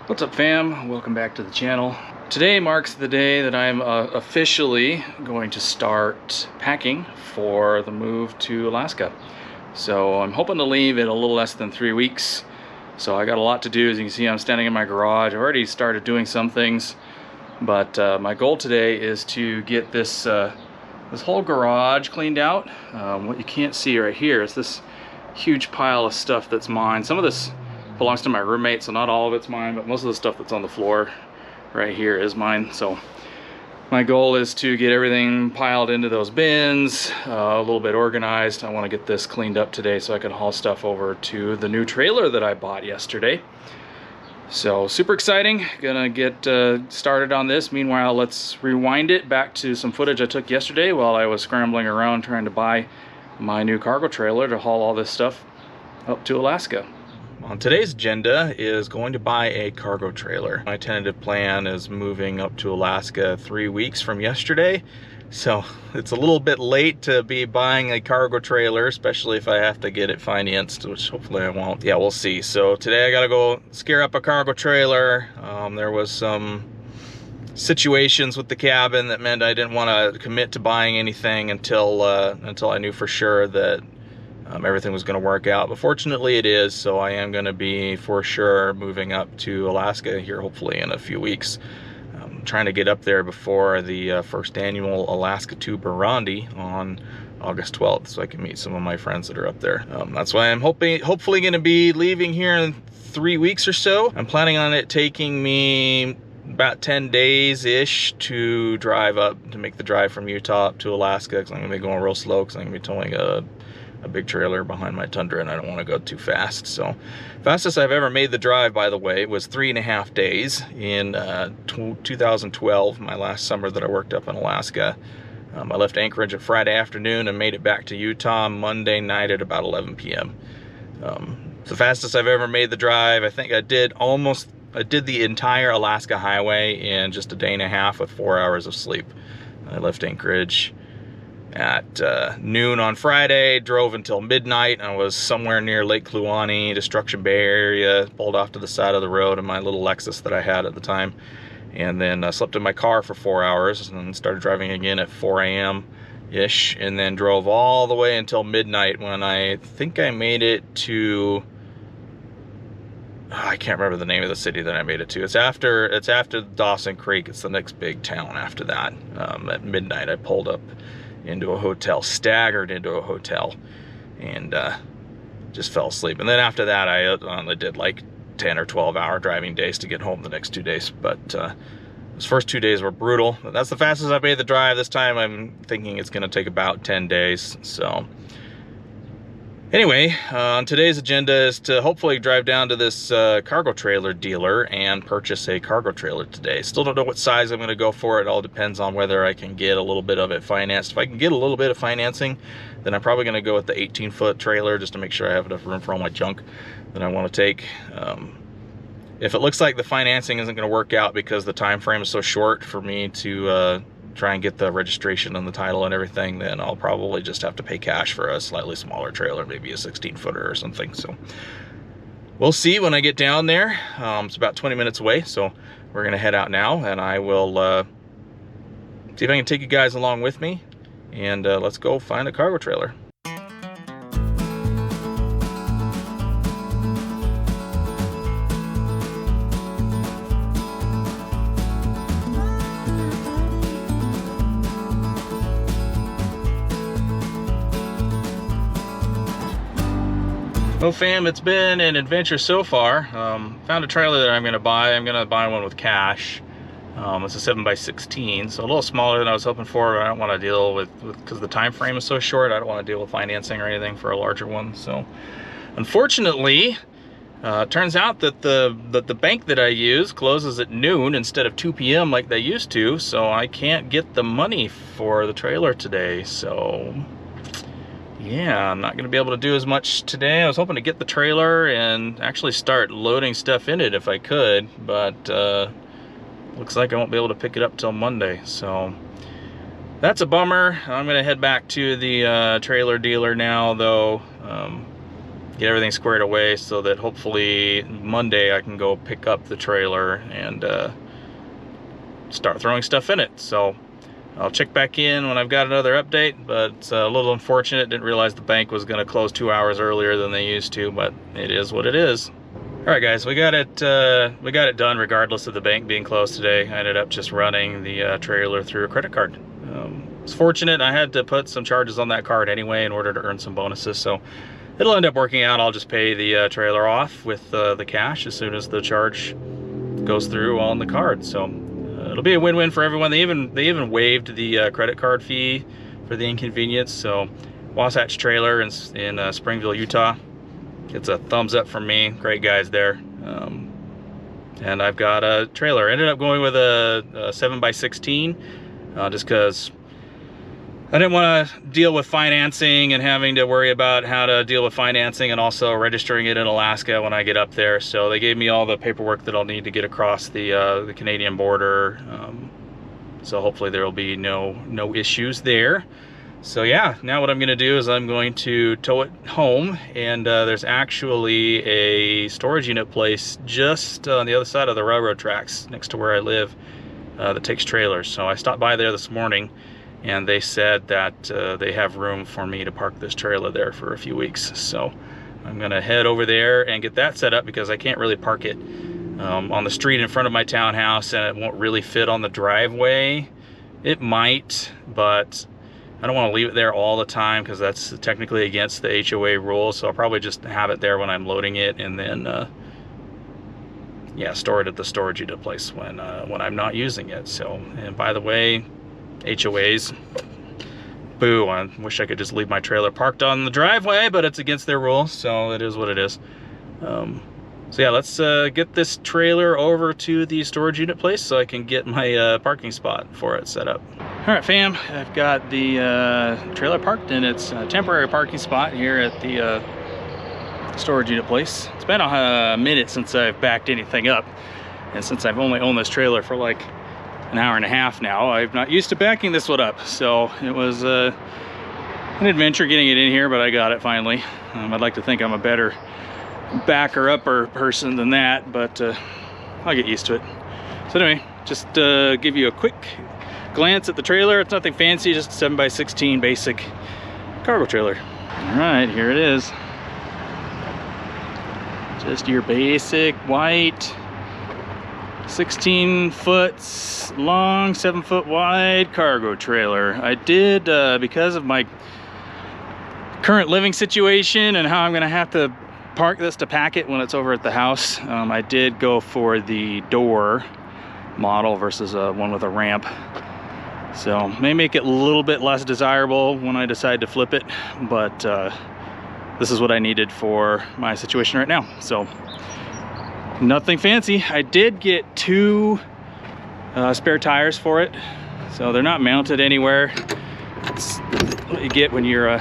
What's up, fam? Welcome back to the channel. Today marks the day that I'm officially going to start packing for the move to Alaska. So I'm hoping to leave in a little less than 3 weeks. So I got a lot to do. As you can see, I'm standing in my garage. I've already started doing some things, but my goal today is to get this this whole garage cleaned out. What you can't see right here is this huge pile of stuff that's mine. Some of this belongs to my roommate, so not all of it's mine, but most of the stuff that's on the floor right here is mine. So my goal is to get everything piled into those bins, a little bit organized. I want to get this cleaned up today so I can haul stuff over to the new trailer that I bought yesterday. So super exciting. Gonna get started on this. Meanwhile, let's rewind it back to some footage I took yesterday while I was scrambling around trying to buy my new cargo trailer to haul all this stuff up to Alaska. On today's agenda is going to buy a cargo trailer. My tentative plan is moving up to Alaska 3 weeks from yesterday, so it's a little bit late to be buying a cargo trailer, especially if I have to get it financed, which hopefully I won't. Yeah, we'll see. So today I gotta go scare up a cargo trailer. There was some situations with the cabin that meant I didn't want to commit to buying anything until I knew for sure that everything was going to work out. But fortunately it is, so I am going to be for sure moving up to Alaska here hopefully in a few weeks. I'm trying to get up there before the first annual Alaska to Burundi on August 12th, so I can meet some of my friends that are up there. That's why I'm hopefully going to be leaving here in 3 weeks or so. I'm planning on it taking me about 10 days-ish to drive up, to make the drive from Utah up to Alaska, because I'm going to be going real slow because I'm going to be towing a big trailer behind my Tundra and I don't want to go too fast. So fastest I've ever made the drive, by the way, was 3.5 days in 2012, my last summer that I worked up in Alaska. I left Anchorage at Friday afternoon and made it back to Utah Monday night at about 11 p.m. The fastest I've ever made the drive. I think I did the entire Alaska highway in just a day and a half with 4 hours of sleep. I left Anchorage at noon on Friday, drove until midnight. I was somewhere near Lake Kluane, Destruction Bay area, pulled off to the side of the road in my little Lexus that I had at the time, and then slept in my car for 4 hours and started driving again at 4 a.m.-ish, and then drove all the way until midnight when I think I made it to, I can't remember the name of the city that I made it to. It's after Dawson Creek. It's the next big town after that. At midnight I pulled up into a hotel, staggered into a hotel, and just fell asleep. And then after that I only did like 10 or 12 hour driving days to get home the next 2 days. But those first 2 days were brutal. But that's the fastest I made the drive. This time I'm thinking it's going to take about 10 days. So anyway, on today's agenda is to hopefully drive down to this cargo trailer dealer and purchase a cargo trailer today. Still don't know what size I'm going to go for. It all depends on whether I can get a little bit of it financed. If I can get a little bit of financing, then I'm probably going to go with the 18-foot trailer just to make sure I have enough room for all my junk that I want to take. If it looks like the financing isn't going to work out because the time frame is so short for me to try and get the registration and the title and everything, then I'll probably just have to pay cash for a slightly smaller trailer, maybe a 16-footer or something. So we'll see when I get down there. It's about 20 minutes away, so we're gonna head out now, and I will see if I can take you guys along with me, and let's go find a cargo trailer. Well, fam, it's been an adventure so far. Found a trailer that I'm gonna buy. I'm gonna buy one with cash. It's a 7x16, so a little smaller than I was hoping for, but I don't want to deal with because the time frame is so short, I don't want to deal with financing or anything for a larger one. So unfortunately, it turns out that the bank that I use closes at noon instead of 2 p.m. like they used to, so I can't get the money for the trailer today. So yeah, I'm not going to be able to do as much today. I was hoping to get the trailer and actually start loading stuff in it if I could, but looks like I won't be able to pick it up till Monday. So that's a bummer. I'm going to head back to the trailer dealer now, though. get everything squared away so that hopefully Monday I can go pick up the trailer and start throwing stuff in it. So I'll check back in when I've got another update, but it's a little unfortunate. Didn't realize the bank was going to close 2 hours earlier than they used to, but it is what it is. All right, guys, we got it done regardless of the bank being closed today. I ended up just running the trailer through a credit card. It's fortunate. I had to put some charges on that card anyway in order to earn some bonuses, so it'll end up working out. I'll just pay the trailer off with the cash as soon as the charge goes through on the card. So it'll be a win-win for everyone. They even waived the credit card fee for the inconvenience. So Wasatch Trailer in Springville, Utah, it's a thumbs up from me. Great guys there. And I've got a trailer. Ended up going with a 7x16 just because I didn't want to deal with financing and having to worry about how to deal with financing and also registering it in Alaska when I get up there. So they gave me all the paperwork that I'll need to get across the Canadian border. So hopefully there will be no issues there. So yeah, now what I'm going to do is I'm going to tow it home, and there's actually a storage unit place just on the other side of the railroad tracks next to where I live that takes trailers. So I stopped by there this morning, and they said that they have room for me to park this trailer there for a few weeks. So I'm gonna head over there and get that set up, because I can't really park it on the street in front of my townhouse, and it won't really fit on the driveway. It might, but I don't want to leave it there all the time because that's technically against the HOA rules. So I'll probably just have it there when I'm loading it, and then yeah, store it at the storage unit place when I'm not using it. So, and by the way, HOAs, boo, I wish I could just leave my trailer parked on the driveway, but it's against their rules, so it is what it is. So yeah, let's get this trailer over to the storage unit place so I can get my parking spot for it set up. All right, fam, I've got the trailer parked in its temporary parking spot here at the storage unit place. It's been a minute since I've backed anything up, and since I've only owned this trailer for like an hour and a half now, I'm not used to backing this one up. So it was an adventure getting it in here, but I got it finally. I'd like to think I'm a better backer-upper person than that, but I'll get used to it. So anyway, just give you a quick glance at the trailer. It's nothing fancy, just a 7x16 basic cargo trailer. All right, here it is. Just your basic white 16 foot long, 7 foot wide cargo trailer. I did, because of my current living situation and how I'm gonna have to park this to pack it when it's over at the house, I did go for the door model versus one with a ramp. So may make it a little bit less desirable when I decide to flip it, but this is what I needed for my situation right now. So nothing fancy. I did get 2 spare tires for it, so they're not mounted anywhere. It's what you get when you're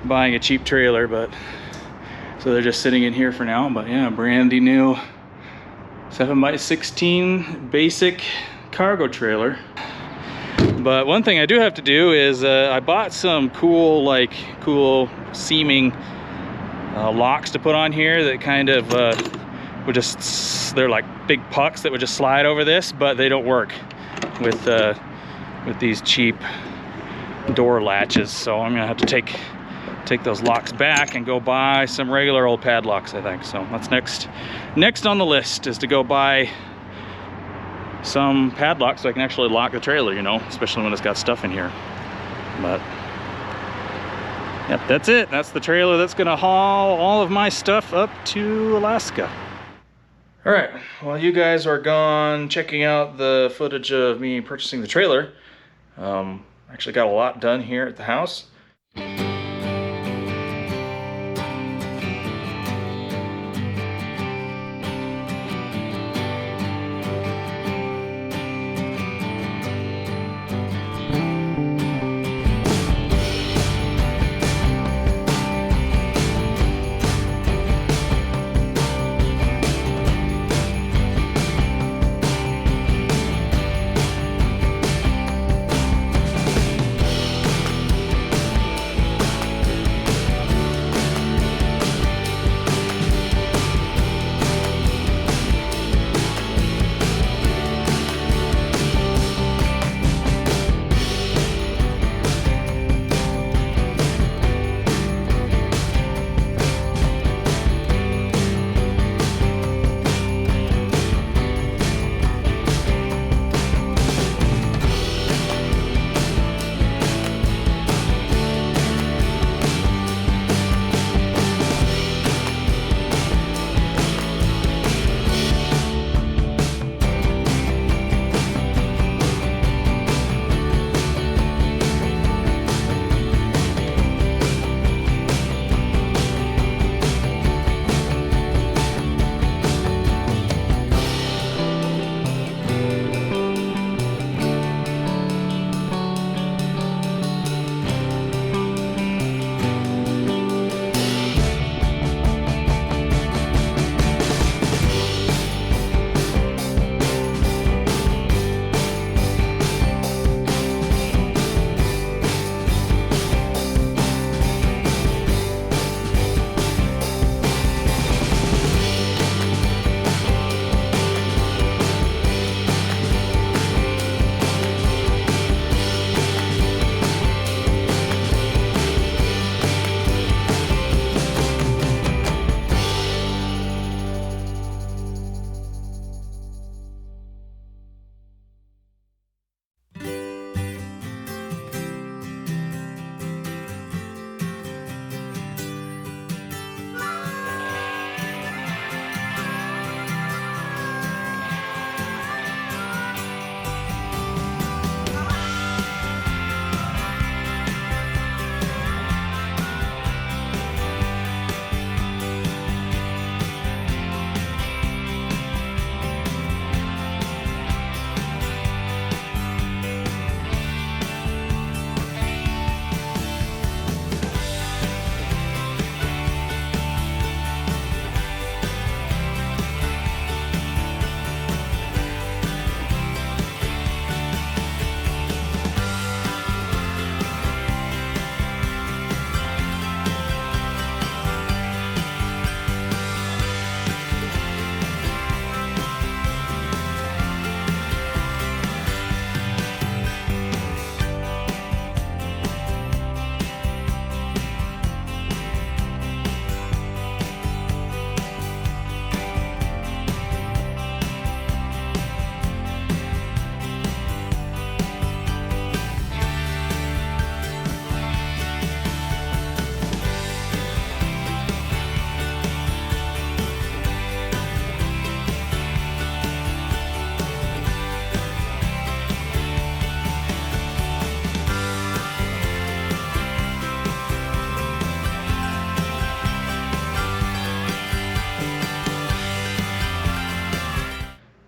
buying a cheap trailer, but so they're just sitting in here for now. But yeah, brandy new 7x16 basic cargo trailer. But one thing I do have to do is I bought some cool seaming locks to put on here that kind of would just, they're like big pucks that would just slide over this, but they don't work with these cheap door latches. So I'm gonna have to take those locks back and go buy some regular old padlocks, I think. So that's next on the list, is to go buy some padlocks so I can actually lock the trailer, you know, especially when it's got stuff in here. But yep, that's it. That's the trailer that's gonna haul all of my stuff up to Alaska. All right, while you guys are gone checking out the footage of me purchasing the trailer, actually got a lot done here at the house.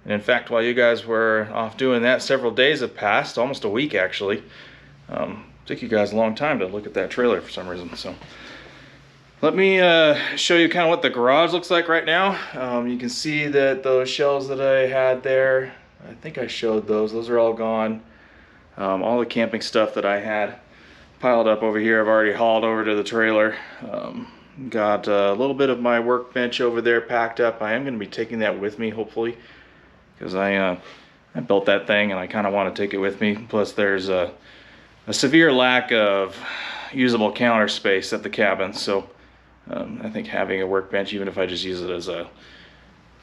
And in fact, while you guys were off doing that, several days have passed, almost a week actually. Took you guys a long time to look at that trailer for some reason. So let me show you kind of what the garage looks like right now. You can see that those shelves that I had there, I think I showed those. Those are all gone. All the camping stuff that I had piled up over here, I've already hauled over to the trailer. Got a little bit of my workbench over there packed up. I am going to be taking that with me, hopefully, because I built that thing and I kind of want to take it with me. Plus, there's a severe lack of usable counter space at the cabin, so I think having a workbench, even if I just use it as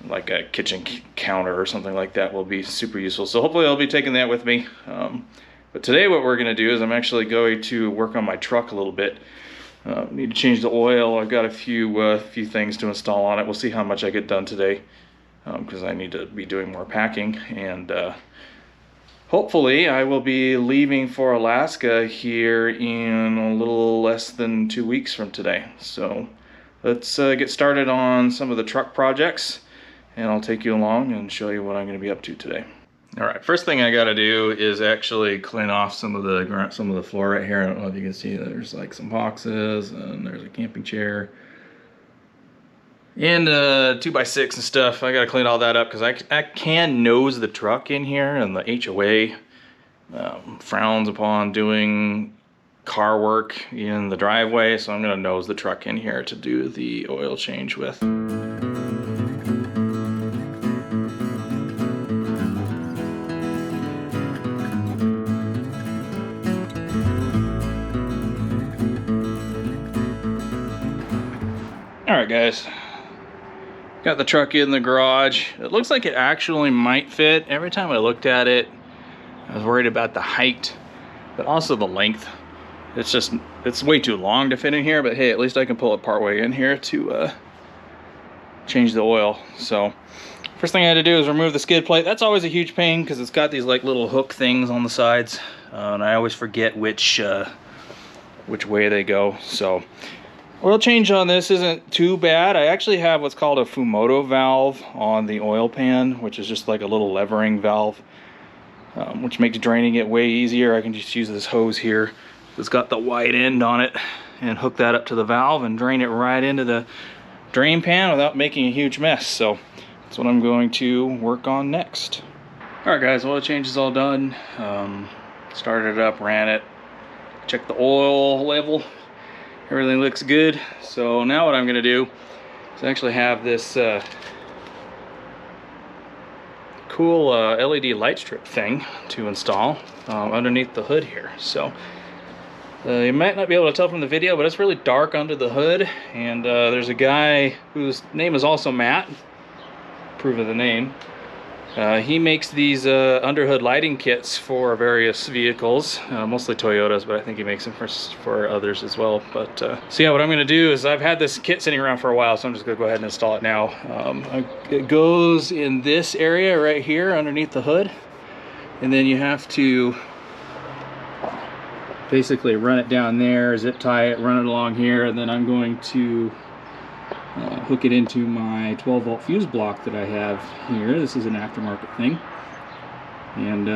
like a kitchen counter or something like that, will be super useful. So hopefully I'll be taking that with me. But today what we're going to do is I'm actually going to work on my truck a little bit. Need to change the oil. I've got a few things to install on it. We'll see how much I get done today, because I need to be doing more packing. And hopefully I will be leaving for Alaska here in a little less than 2 weeks from today. So let's get started on some of the truck projects, and I'll take you along and show you what I'm going to be up to today. All right, first thing I got to do is actually clean off some of the floor right here. I don't know if you can see, there's like some boxes, and there's a camping chair and 2x6 and stuff. I got to clean all that up because I can nose the truck in here, and the HOA frowns upon doing car work in the driveway, so I'm going to nose the truck in here to do the oil change with. Alright guys, got the truck in the garage. It looks like it actually might fit. Every time I looked at it, I was worried about the height, but also the length. It's way too long to fit in here, but hey, at least I can pull it partway in here to change the oil. So first thing I had to do is remove the skid plate. That's always a huge pain because it's got these like little hook things on the sides, and I always forget which way they go. So oil change on this isn't too bad. I actually have what's called a Fumoto valve on the oil pan, which is just like a little levering valve, which makes draining it way easier. I can just use this hose here. It's got the wide end on it, and hook that up to the valve and drain it right into the drain pan without making a huge mess. So that's what I'm going to work on next. All right guys, oil change is all done. Started it up, ran it, checked the oil level. Everything looks good. So now what I'm going to do is actually have this cool LED light strip thing to install underneath the hood here. So you might not be able to tell from the video, but it's really dark under the hood, and there's a guy whose name is also Matt, proof of the name. He makes these underhood lighting kits for various vehicles, mostly Toyotas, but I think he makes them for others as well. But so yeah, what I'm going to do is, I've had this kit sitting around for a while, so I'm just going to go ahead and install it now. It goes in this area right here underneath the hood, and then you have to basically run it down there, zip tie it, run it along here, and then I'm going to hook it into my 12-volt fuse block that I have here. This is an aftermarket thing. And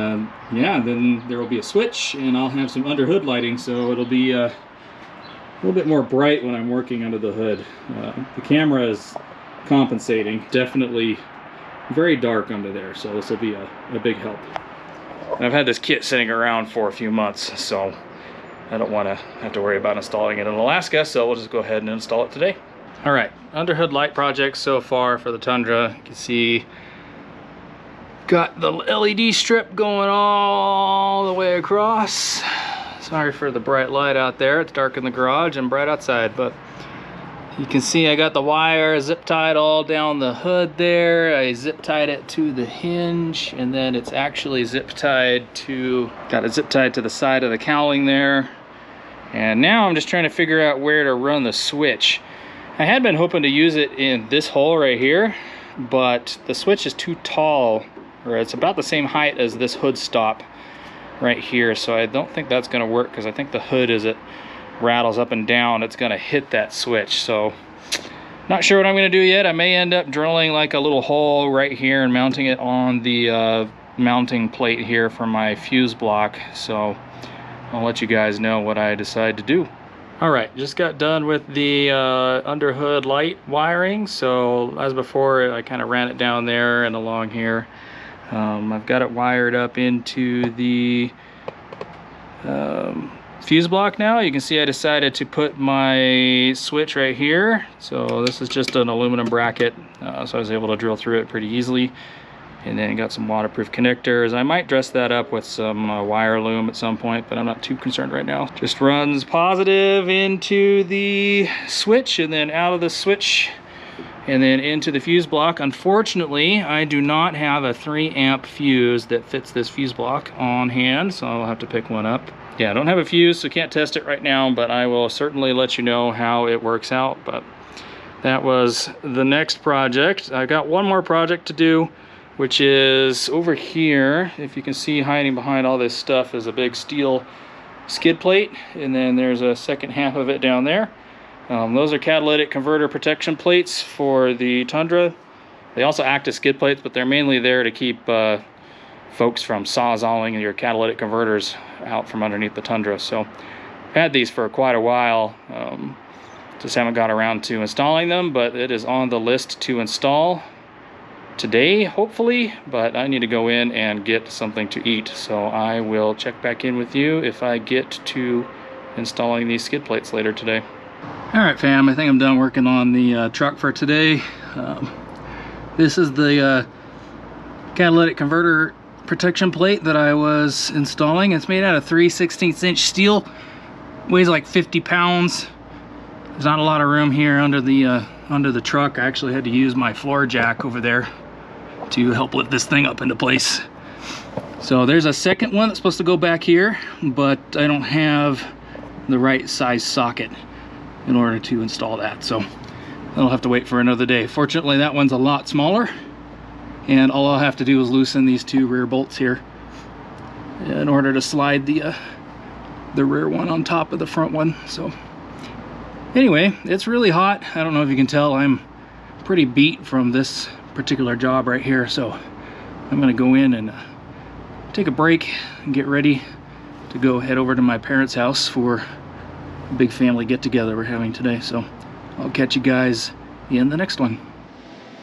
yeah, then there will be a switch, and I'll have some underhood lighting, so it'll be a little bit more bright when I'm working under the hood. The camera is compensating. Definitely very dark under there, so this will be a big help. And I've had this kit sitting around for a few months, so I don't want to have to worry about installing it in Alaska, so we'll just go ahead and install it today. All right, underhood light project so far for the Tundra. You can see got the LED strip going all the way across. Sorry for the bright light out there. It's dark in the garage and bright outside, but you can see I got the wire zip tied all down the hood there. I zip tied it to the hinge, and then it's actually zip tied to, got it zip tied to the side of the cowling there. And now I'm just trying to figure out where to run the switch. I had been hoping to use it in this hole right here, but the switch is too tall, or it's about the same height as this hood stop right here, so I don't think that's going to work, because I think the hood, as it rattles up and down, it's going to hit that switch. So Not sure what I'm going to do yet. I may end up drilling like a little hole right here and mounting it on the mounting plate here for my fuse block. So I'll let you guys know what I decide to do. All right, just got done with the underhood light wiring. So as before, I kind of ran it down there and along here. I've got it wired up into the fuse block now. You can see I decided to put my switch right here. So this is just an aluminum bracket, so I was able to drill through it pretty easily. And then got some waterproof connectors. I might dress that up with some wire loom at some point, but I'm not too concerned right now. Just runs positive into the switch and then out of the switch and then into the fuse block. Unfortunately, I do not have a 3 amp fuse that fits this fuse block on hand, so I'll have to pick one up. Yeah, I don't have a fuse, so can't test it right now, but I will certainly let you know how it works out. But that was the next project. I've got one more project to do, which is over here. If you can see, hiding behind all this stuff is a big steel skid plate, and then there's a second half of it down there. Those are catalytic converter protection plates for the Tundra. They also act as skid plates, but they're mainly there to keep folks from sawzalling your catalytic converters out from underneath the Tundra. So I've had these for quite a while. Just haven't got around to installing them, but it is on the list to install today, hopefully, but I need to go in and get something to eat. So I will check back in with you if I get to installing these skid plates later today. All right, fam, I think I'm done working on the truck for today. This is the catalytic converter protection plate that I was installing. It's made out of 3/16 inch steel, weighs like 50 pounds. There's not a lot of room here under the truck. I actually had to use my floor jack over there to help lift this thing up into place. So there's a second one that's supposed to go back here, but I don't have the right size socket in order to install that, so I'll have to wait for another day. Fortunately, that one's a lot smaller, and all I'll have to do is loosen these 2 rear bolts here in order to slide the rear one on top of the front one. So anyway, it's really hot. I don't know if you can tell, I'm pretty beat from this particular job right here, so I'm gonna go in and take a break and get ready to go head over to my parents' house for a big family get-together we're having today. So I'll catch you guys in the next one.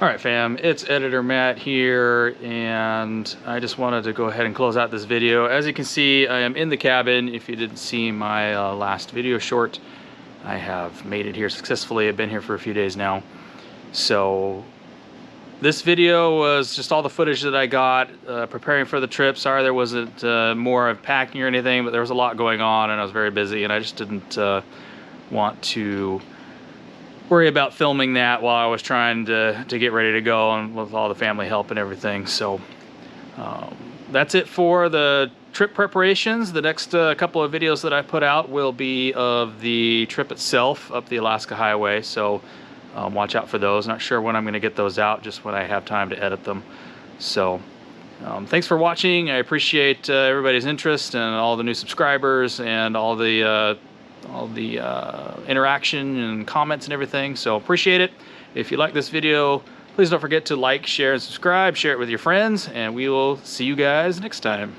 All right, fam, it's Editor Matt here, and I just wanted to go ahead and close out this video. As you can see, I am in the cabin. If you didn't see my last video short, I have made it here successfully. I've been here for a few days now. So this video was just all the footage that I got preparing for the trip. Sorry there wasn't more of packing or anything, but there was a lot going on and I was very busy, and I just didn't want to worry about filming that while I was trying to get ready to go, and with all the family help and everything. So that's it for the trip preparations. The next couple of videos that I put out will be of the trip itself up the Alaska Highway, so watch out for those. Not sure when I'm going to get those out, just when I have time to edit them. So thanks for watching. I appreciate everybody's interest and all the new subscribers and all the interaction and comments and everything. So appreciate it. If you like this video, please don't forget to like, share, and subscribe. Share it with your friends, and we will see you guys next time.